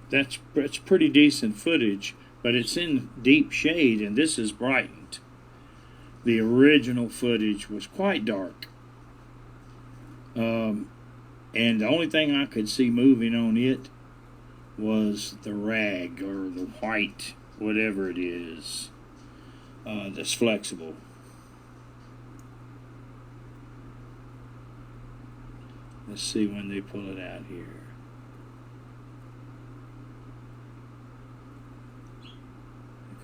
that's pretty decent footage, but it's in deep shade, and this is brightened. The original footage was quite dark. And the only thing I could see moving on it was the rag or the white, whatever it is, that's flexible. Let's see when they pull it out here.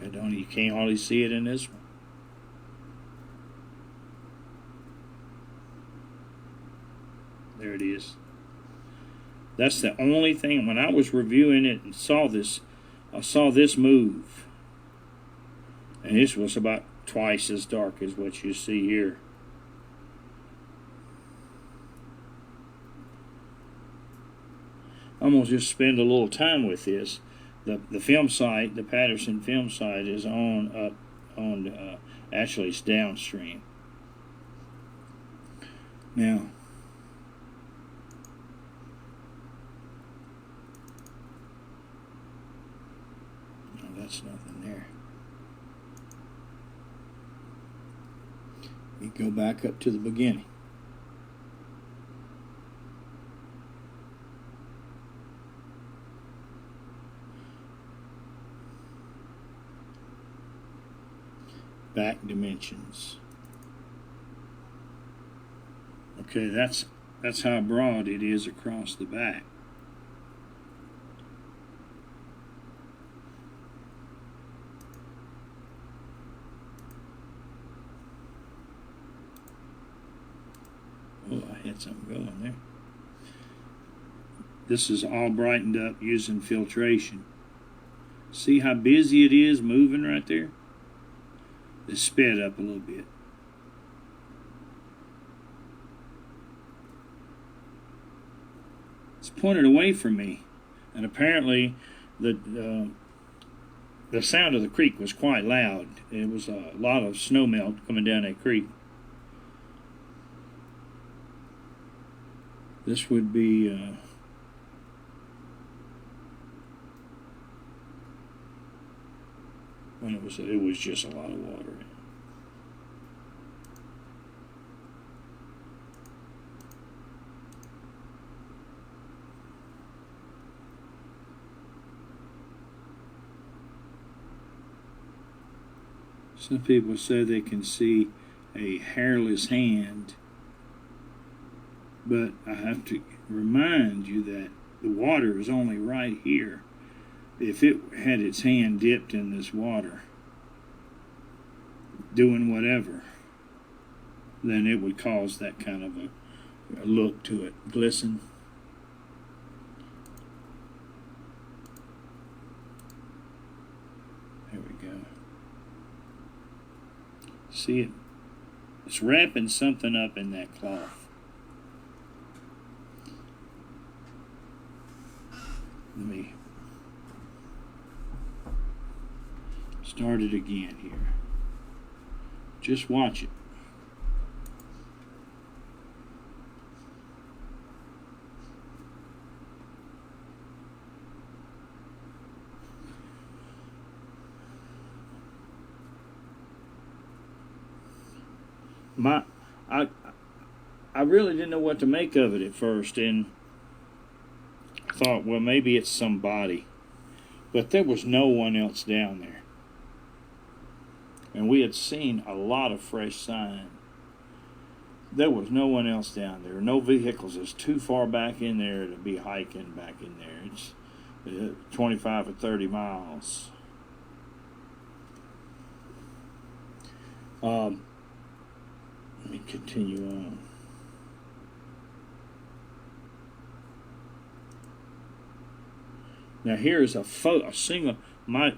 You can't hardly see it in this one. There it is. That's the only thing. When I was reviewing it and saw this, I saw this move. And this was about twice as dark as what you see here. I'm going to just spend a little time with this. The film site, the Patterson film site, is actually it's downstream. Now, no, that's nothing there. You go back up to the beginning. Back dimensions. Okay, that's how broad it is across the back. Oh, I had something going there. This is all brightened up using filtration. See how busy it is moving right there? It's sped up a little bit. It's pointed away from me, and apparently the sound of the creek was quite loud. It was a lot of snow melt coming down that creek. This would be when it was just a lot of water. Some people say they can see a hairless hand, but I have to remind you that the water is only right here. If it had its hand dipped in this water, doing whatever, then it would cause that kind of a look to it. Glisten. There we go. See it? It's wrapping something up in that cloth. Let me start it again here. Just watch it. I really didn't know what to make of it at first, and I thought, well, maybe it's somebody. But there was no one else down there. And we had seen a lot of fresh sign. There was no one else down there. No vehicles. It's too far back in there to be hiking back in there. It's 25 or 30 miles. Let me continue on. Now here is a single. My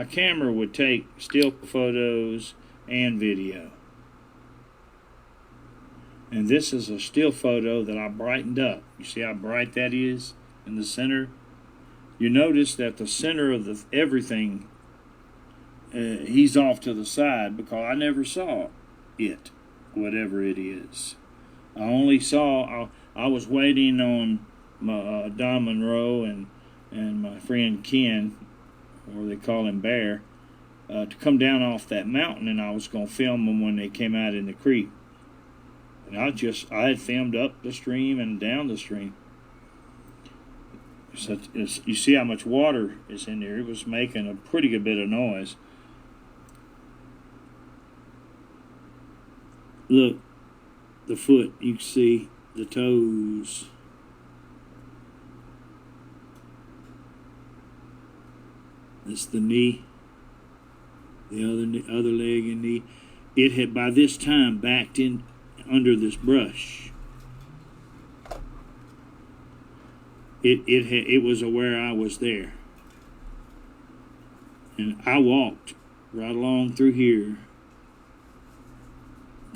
camera would take still photos and video. And this is a still photo that I brightened up. You see how bright that is in the center? You notice that the center of everything, he's off to the side because I never saw it, whatever it is. I only saw, I was waiting on Don Monroe and and my friend Ken, or they call him Bear, to come down off that mountain, and I was going to film them when they came out in the creek. And I had filmed up the stream and down the stream. So you see how much water is in there. It was making a pretty good bit of noise. Look, the foot, you can see the toes. That's the knee, the other leg and knee. It had by this time backed in under this brush. It was aware I was there, and I walked right along through here,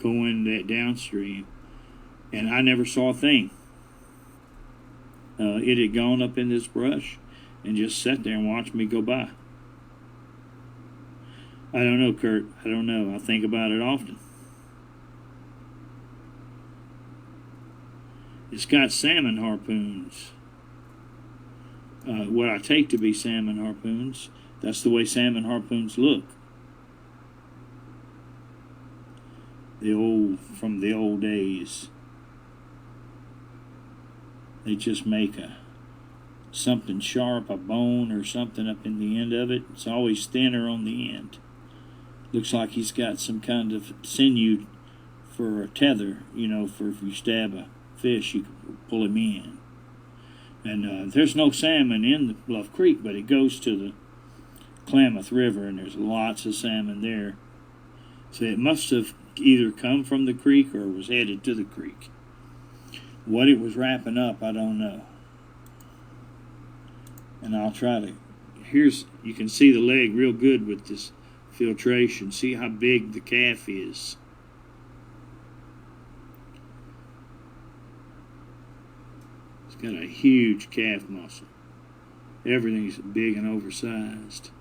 going that downstream, and I never saw a thing. It had gone up in this brush and just sat there and watched me go by. I don't know, Kurt. I don't know. I think about it often. It's got salmon harpoons. What I take to be salmon harpoons. That's the way salmon harpoons look. From the old days. They just make something sharp, a bone or something up in the end of it. It's always thinner on the end. Looks like he's got some kind of sinew for a tether, for if you stab a fish, you can pull him in. And there's no salmon in the Bluff Creek, but it goes to the Klamath River, and there's lots of salmon there. So it must have either come from the creek or was headed to the creek. What it was wrapping up, I don't know. And I'll try to... you can see the leg real good with this filtration. See how big the calf is. It's got a huge calf muscle. Everything's big and oversized.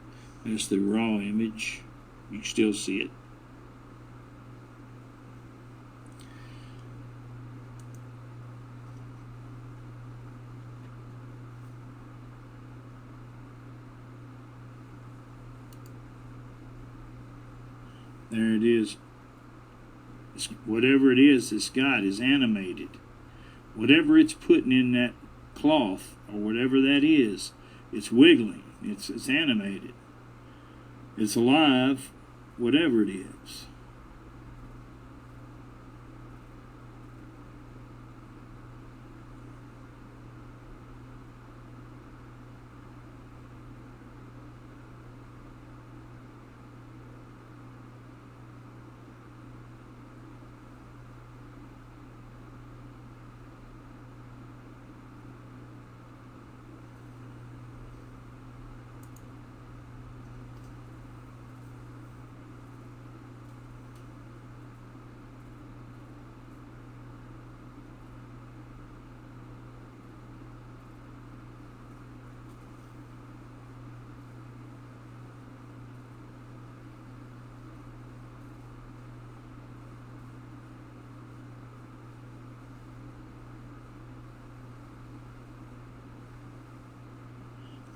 That's the raw image. You can still see it. There it is. Whatever it is this got is animated. Whatever it's putting in that cloth, or whatever that is, it's wiggling. It's animated. It's alive, whatever it is.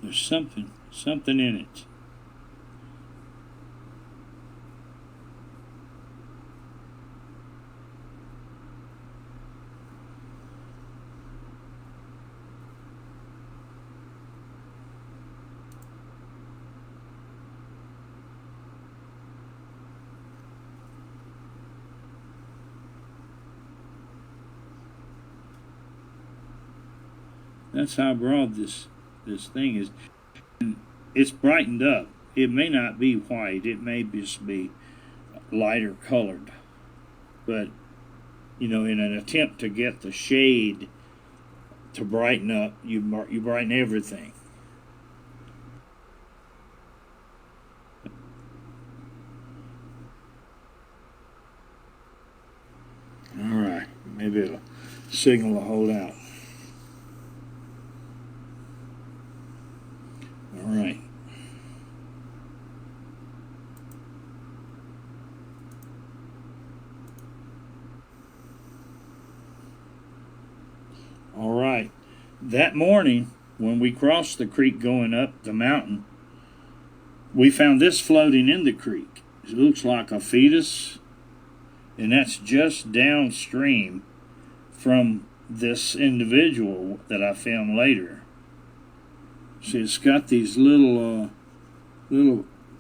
There's something in it. That's how broad this thing is. And it's brightened up. It may not be white. It may just be lighter colored. But, in an attempt to get the shade to brighten up, you brighten everything. All right. Maybe it'll signal will hold out. All right. All right. That morning, when we crossed the creek going up the mountain, we found this floating in the creek. It looks like a fetus, and that's just downstream from this individual that I found later. See, it's got these little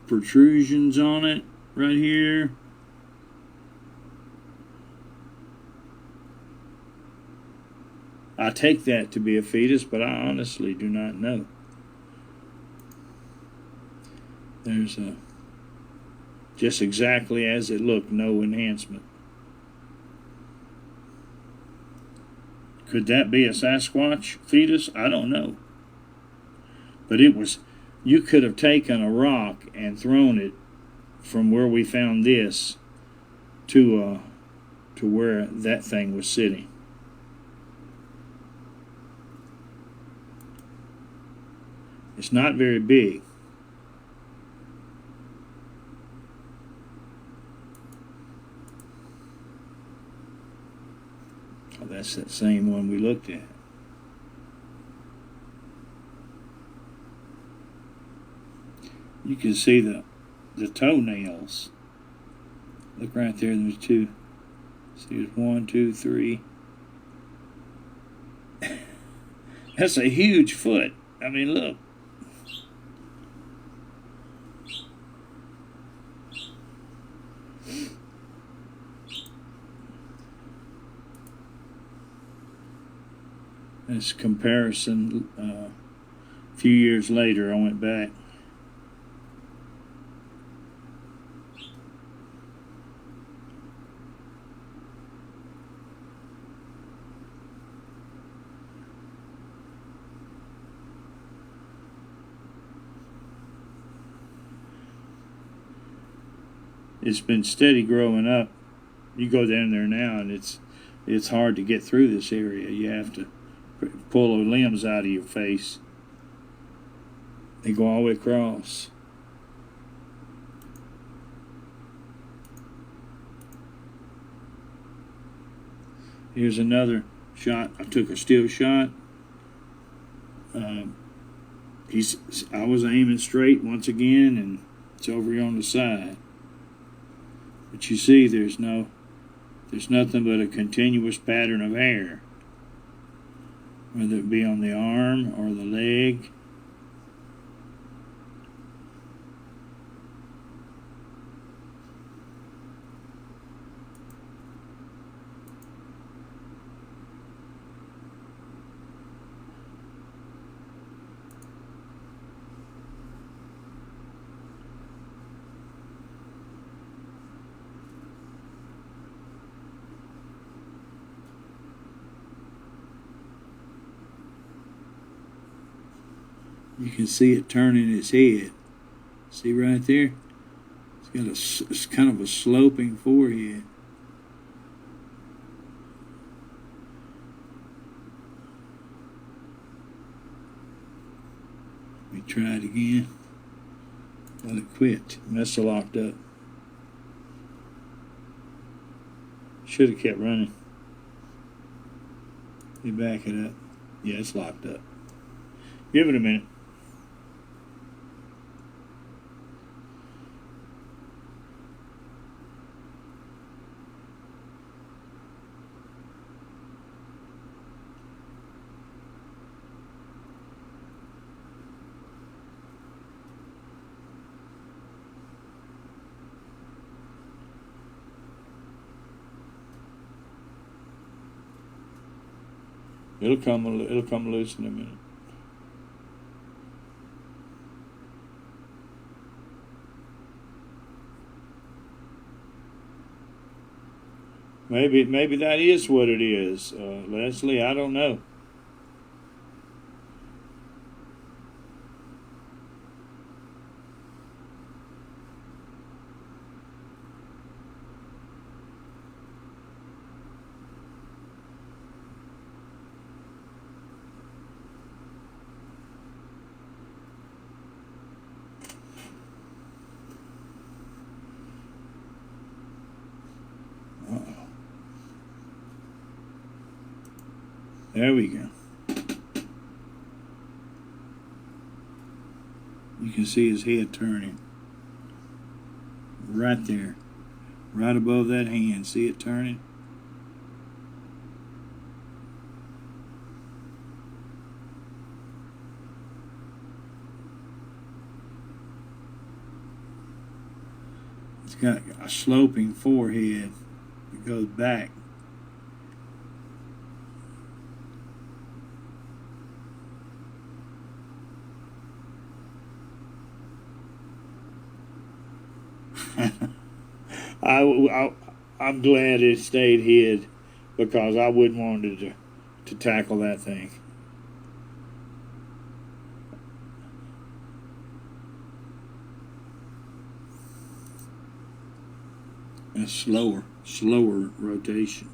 protrusions on it right here. I take that to be a fetus, but I honestly do not know. There's just exactly as it looked, no enhancement. Could that be a Sasquatch fetus? I don't know. But it was, you could have taken a rock and thrown it from where we found this to where that thing was sitting. It's not very big. Oh, that's that same one we looked at. You can see the toenails. Look right there, there's two. See, there's 1, 2, 3. That's a huge foot. I mean, look. This comparison, a few years later, I went back. It's been steady growing up. You go down there now, and it's hard to get through this area. You have to pull the limbs out of your face. They go all the way across. Here's another shot. I took a still shot. I was aiming straight once again, and it's over here on the side. But you see, there's nothing but a continuous pattern of hair, whether it be on the arm or the leg. You can see it turning its head. See right there? It's kind of a sloping forehead. Let me try it again. Well, it quit. Must have locked up. Should have kept running. You back it up. Yeah, it's locked up. Give it a minute. It'll come loose in a minute. Maybe that is what it is, Leslie. I don't know. There we go. can see his head turning. Right there. Right above that hand. See it turning? It's got a sloping forehead that goes back. I'm glad it stayed hid, because I wouldn't want to tackle that thing. A slower rotation.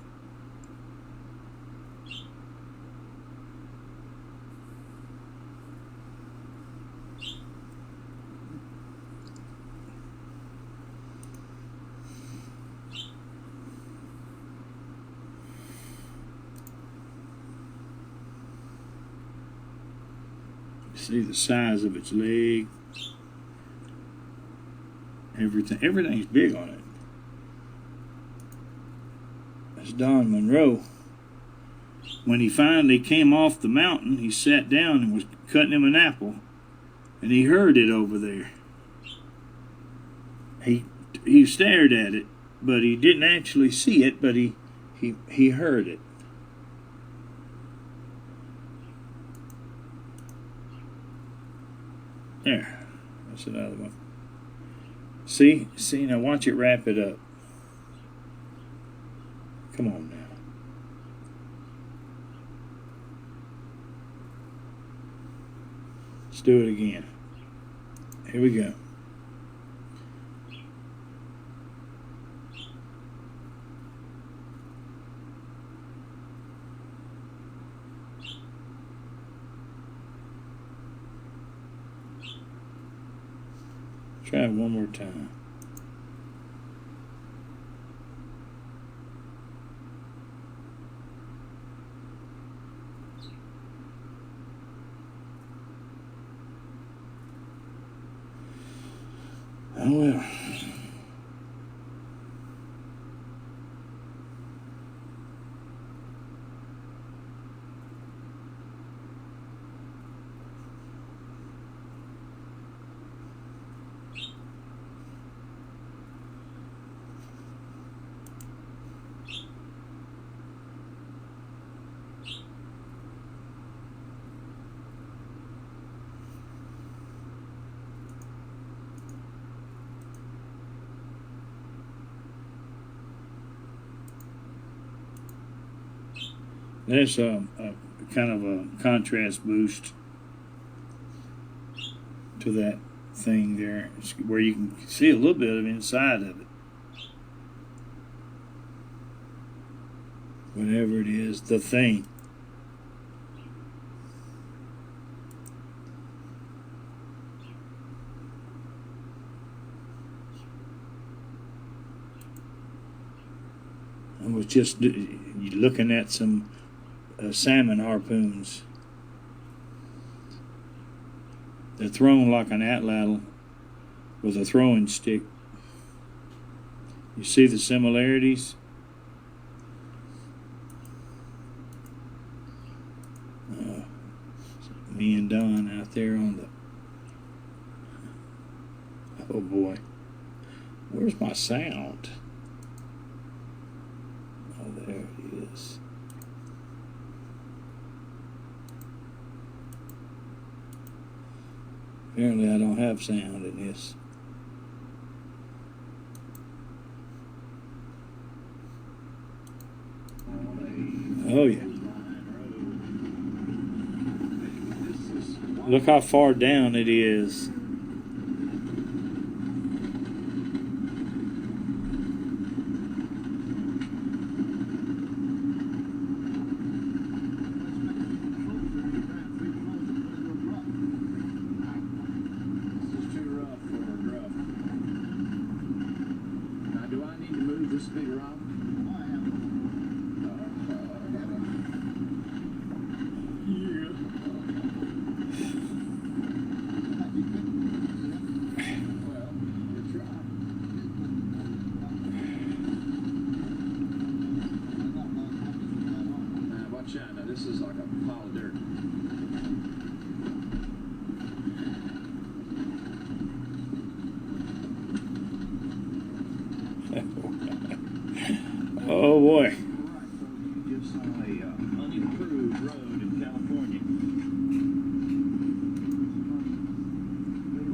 See the size of its leg. Everything's big on it. That's Don Monroe. When he finally came off the mountain, he sat down and was cutting him an apple, and he heard it over there. He stared at it, but he didn't actually see it, but he heard it. There. That's another one. See, now watch it wrap it up. Come on now. Let's do it again. Here we go. Try it one more time. Oh well. There's a kind of a contrast boost to that thing there, where you can see a little bit of inside of it. Whatever it is, the thing. I was just looking at some salmon harpoons. They're thrown like an atlatl with a throwing stick. You see the similarities? Me and Don out there on the... Oh boy. Where's my sound? Oh, there it is. Apparently I don't have sound in this. Oh yeah. Look how far down it is. pile of dirt. Oh boy. You just saw a unimproved road in California.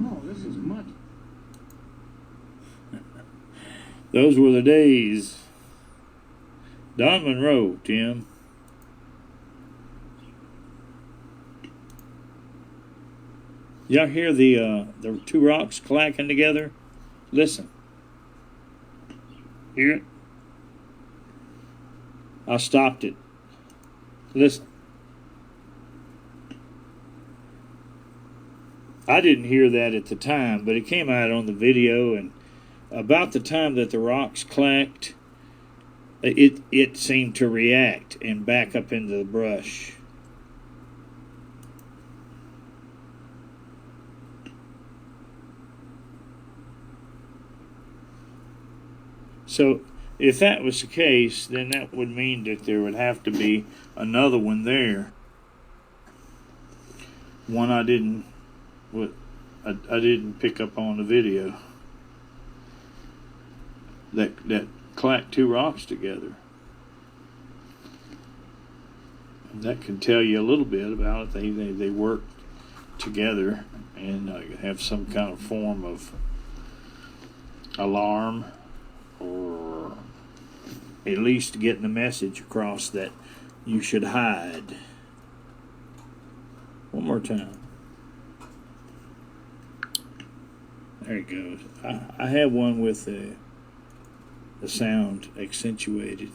Oh, this is much. Those were the days. Don Monroe, Tim. Y'all hear the two rocks clacking together? Listen. Hear it? I stopped it. Listen. I didn't hear that at the time, but it came out on the video, and about the time that the rocks clacked, it seemed to react and back up into the brush. So if that was the case, then that would mean that there would have to be another one there. One I didn't pick up on the video. That clacked two rocks together. And that can tell you a little bit about it. They work together and have some kind of form of alarm, or at least getting the message across that you should hide. One more time. There it goes. I have one with the sound accentuated.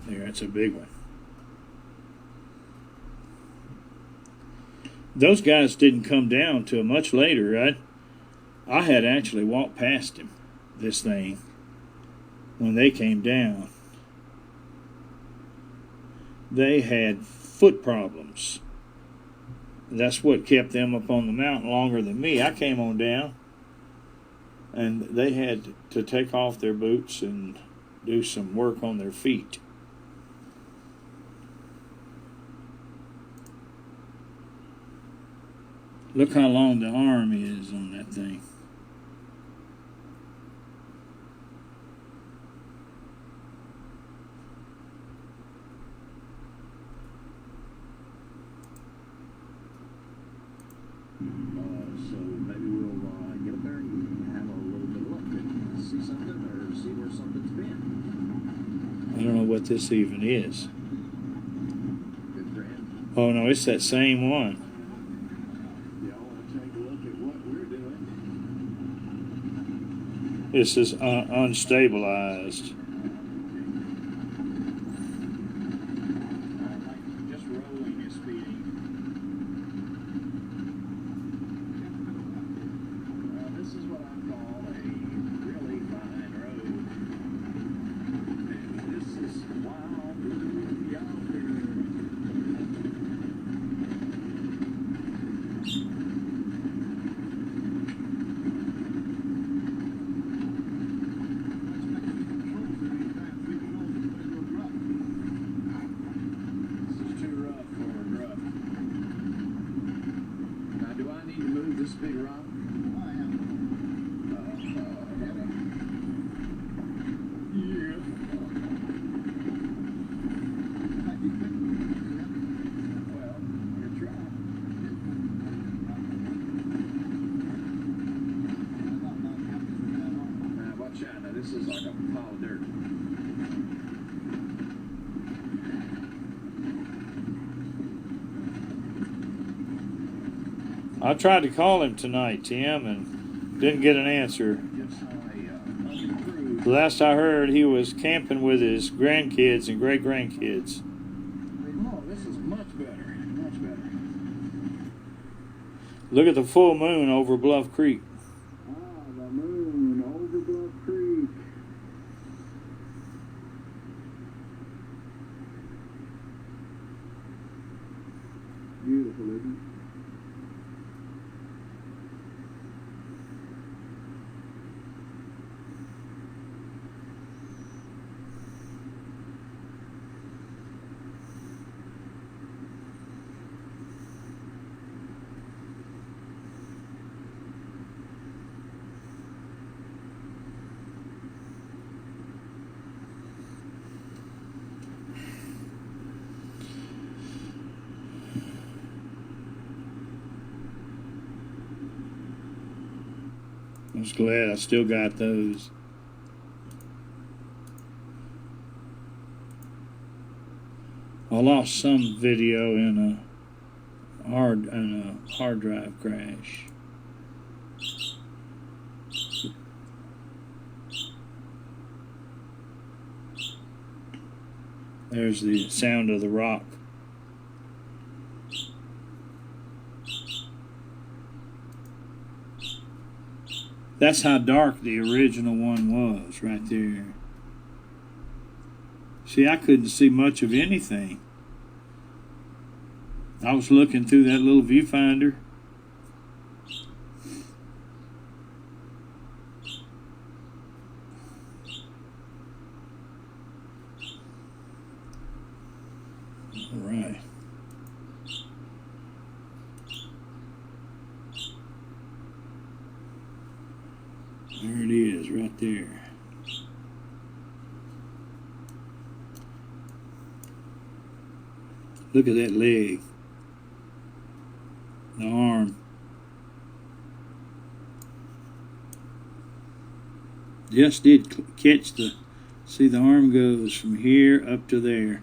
There, that's a big one. Those guys didn't come down till much later. I had actually walked past him, this thing, when they came down. They had foot problems. That's what kept them up on the mountain longer than me. I came on down, and they had to take off their boots and do some work on their feet. Look how long the arm is on that thing. So maybe we'll get up there and have a little bit of luck and see something, or see where something's been. I don't know what this even is. Good friend. Oh no, it's that same one. Y'all want to take a look at what we're doing? This is unstabilized. Just rolling is speeding. This is what I call a really fine road. And this is wild yonder. This is too rough for a gruff. Now, do I need to move this big rock? This is like a pile of dirt. I tried to call him tonight, Tim, and didn't get an answer. The last I heard, he was camping with his grandkids and great-grandkids. Oh, this is much better. Much better. Look at the full moon over Bluff Creek. Ah, the moon over Bluff Creek. Beautiful, isn't it? I was glad I still got those. I lost some video in a hard drive crash. There's the sound of the rock. That's how dark the original one was, right there. See, I couldn't see much of anything. I was looking through that little viewfinder. All right. There it is, right there. Look at that leg. The arm. Just did catch the... See, the arm goes from here up to there.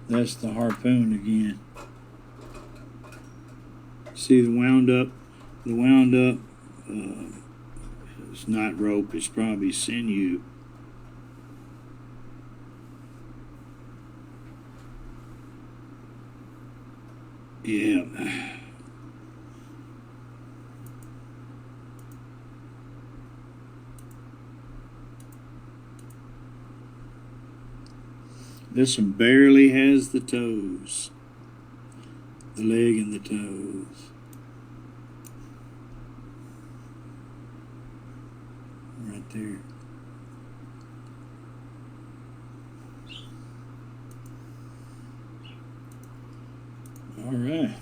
That's the harpoon again. See the wound up? It's not rope, it's probably sinew. Yeah. This one barely has the toes. The leg and the toes. Right there. All right.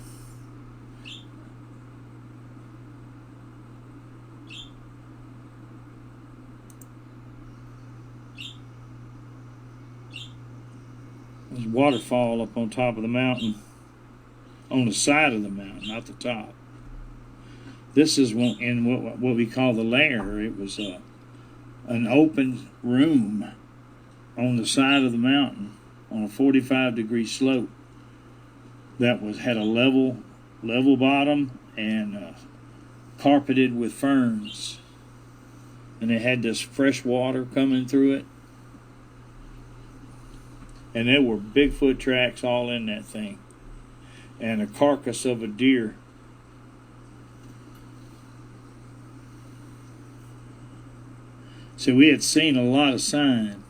There's a waterfall up on top of the mountain. On the side of the mountain, not the top. This is one in what we call the lair. It was an open room on the side of the mountain on a 45-degree slope that had a level bottom and carpeted with ferns, and it had this fresh water coming through it, and there were Bigfoot tracks all in that thing, and a carcass of a deer. So we had seen a lot of sign.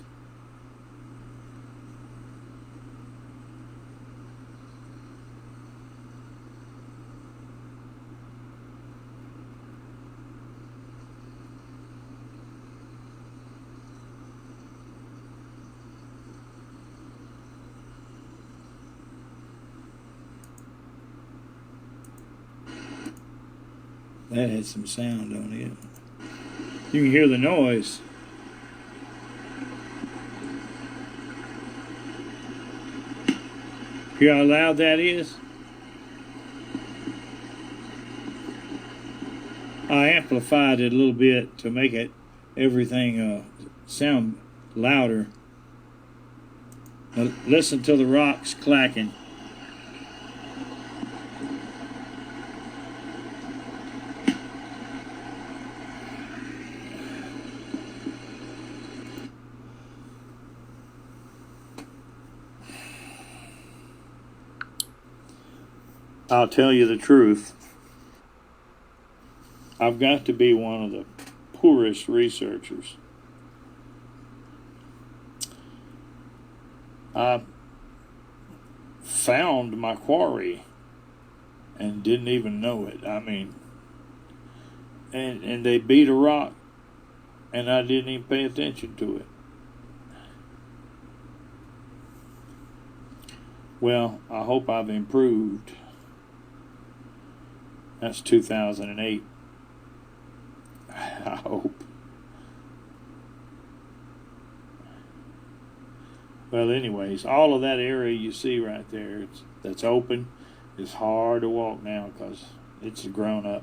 That had some sound on it. You can hear the noise. Hear how loud that is? I amplified it a little bit to make everything sound louder. Now listen to the rocks clacking. I'll tell you the truth. I've got to be one of the poorest researchers. I found my quarry and didn't even know it. I mean, and they beat a rock and I didn't even pay attention to it. Well, I hope I've improved. That's 2008. I hope. Well, anyways, all of that area you see right there, that's open, is hard to walk now because it's grown up.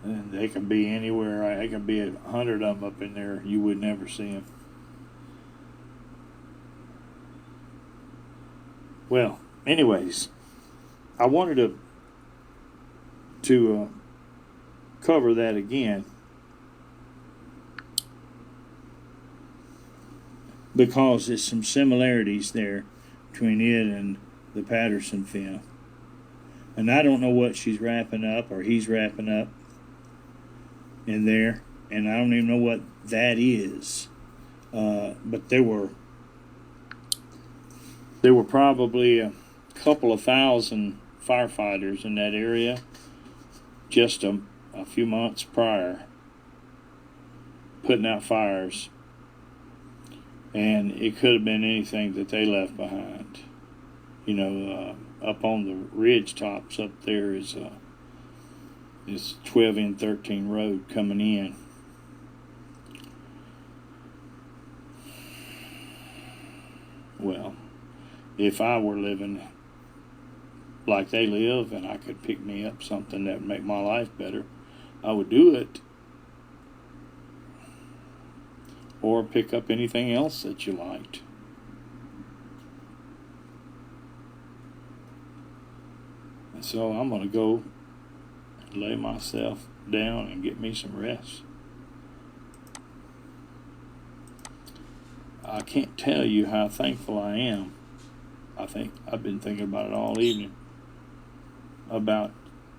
And they can be anywhere. They can be 100 of them up in there. You would never see them. Well, anyways, I wanted to cover that again because there's some similarities there between it and the Patterson film. And I don't know what she's wrapping up or he's wrapping up in there, and I don't even know what that is. But there were probably a couple of thousand firefighters in that area just a few months prior, putting out fires, and it could have been anything that they left behind. You know, up on the ridge tops up there is 12 and 13 road coming in. Well, if I were living like they live and I could pick me up something that would make my life better, I would do it. Or pick up anything else that you liked. And so I'm going to go lay myself down and get me some rest. I can't tell you how thankful I am. I've been thinking about it all evening, about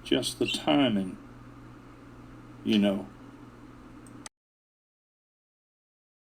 just the timing, you know,